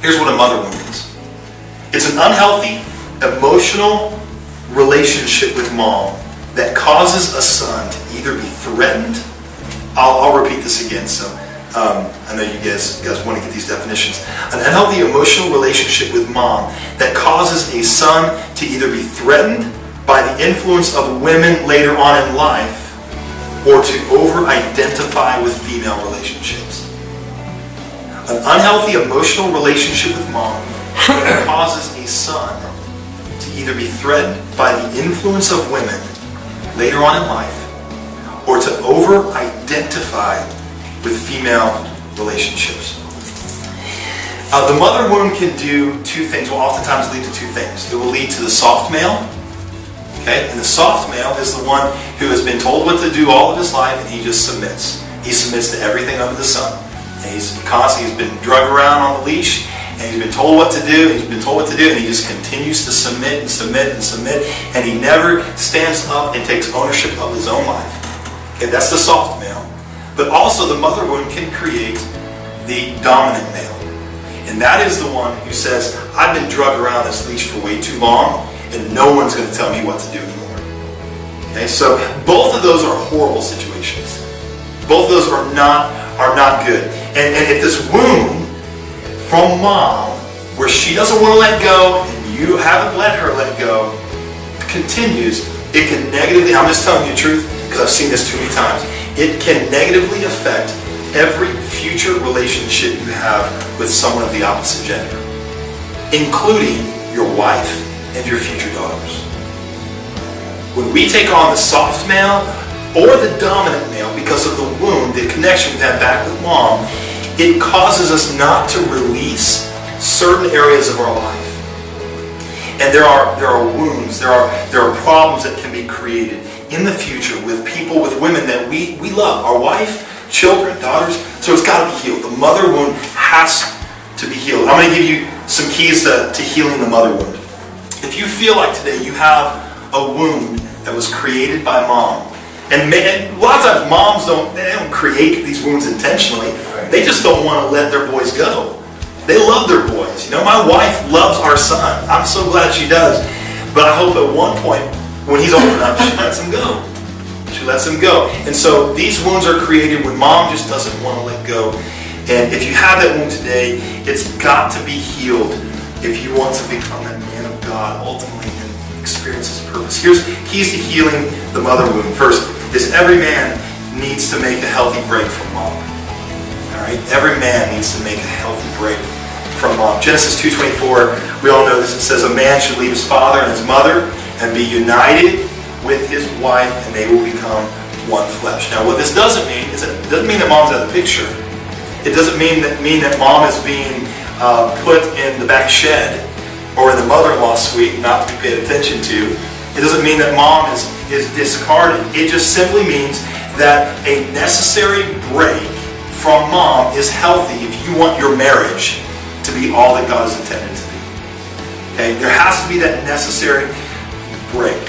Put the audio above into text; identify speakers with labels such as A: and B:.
A: Here's what a mother wound is. It's an unhealthy, emotional relationship with mom that causes a son to either be threatened. I'll repeat this again, so I know you guys want to get these definitions. An unhealthy emotional relationship with mom that causes a son to either be threatened by the influence of women later on in life or to over-identify with female relationships. An unhealthy emotional relationship with mom that causes a son to either be threatened by the influence of women later on in life or to over-identify with female relationships. The mother wound can do two things, will oftentimes lead to two things. It will lead to the soft male, okay? And the soft male is the one who has been told what to do all of his life and he just submits. He submits to everything under the sun. And he's been drug around on the leash and he's been told what to do, and he just continues to submit and submit and submit, and he never stands up and takes ownership of his own life. Okay, that's the soft male. But also the mother wound can create the dominant male. And that is the one who says, I've been drugged around this leash for way too long, and no one's going to tell me what to do anymore. Okay, so both of those are horrible situations. Both of those are not good. And if this wound from mom, where she doesn't want to let go, and you haven't let her let go, continues, it can negatively, I'm just telling you the truth, because I've seen this too many times, it can negatively affect every future relationship you have with someone of the opposite gender, including your wife and your future daughters. When we take on the soft male or the dominant male because of the wound, the connection we've had back with mom, it causes us not to release certain areas of our life. And there are wounds, there are problems that can be created in the future with people, with women that we love, our wife, children, daughters. So it's got to be healed. The mother wound has to be healed. I'm going to give you some keys to healing the mother wound. If you feel like today you have a wound that was created by mom, and a lot of times moms don't create these wounds intentionally. They just don't want to let their boys go. They love their boys. You know, my wife loves our son. I'm so glad she does. But I hope at one point, when he's old enough, she lets him go. She lets him go. And so these wounds are created when mom just doesn't want to let go. And if you have that wound today, it's got to be healed if you want to become that man of God ultimately and experience his purpose. Here's keys to healing the mother wound. First is every man needs to make a healthy break from mom. All right? Every man needs to make a healthy break from mom. Genesis 2:24, we all know this. It says, a man should leave his father and his mother and be united with his wife, and they will become one flesh. Now, what this doesn't mean is it doesn't mean that mom's out of the picture. It doesn't mean that mom is being put in the back shed or in the mother-in-law suite not to be paid attention to. It doesn't mean that mom is discarded. It just simply means that a necessary break from mom is healthy if you want your marriage to be all that God has intended to be. Okay? There has to be that necessary break.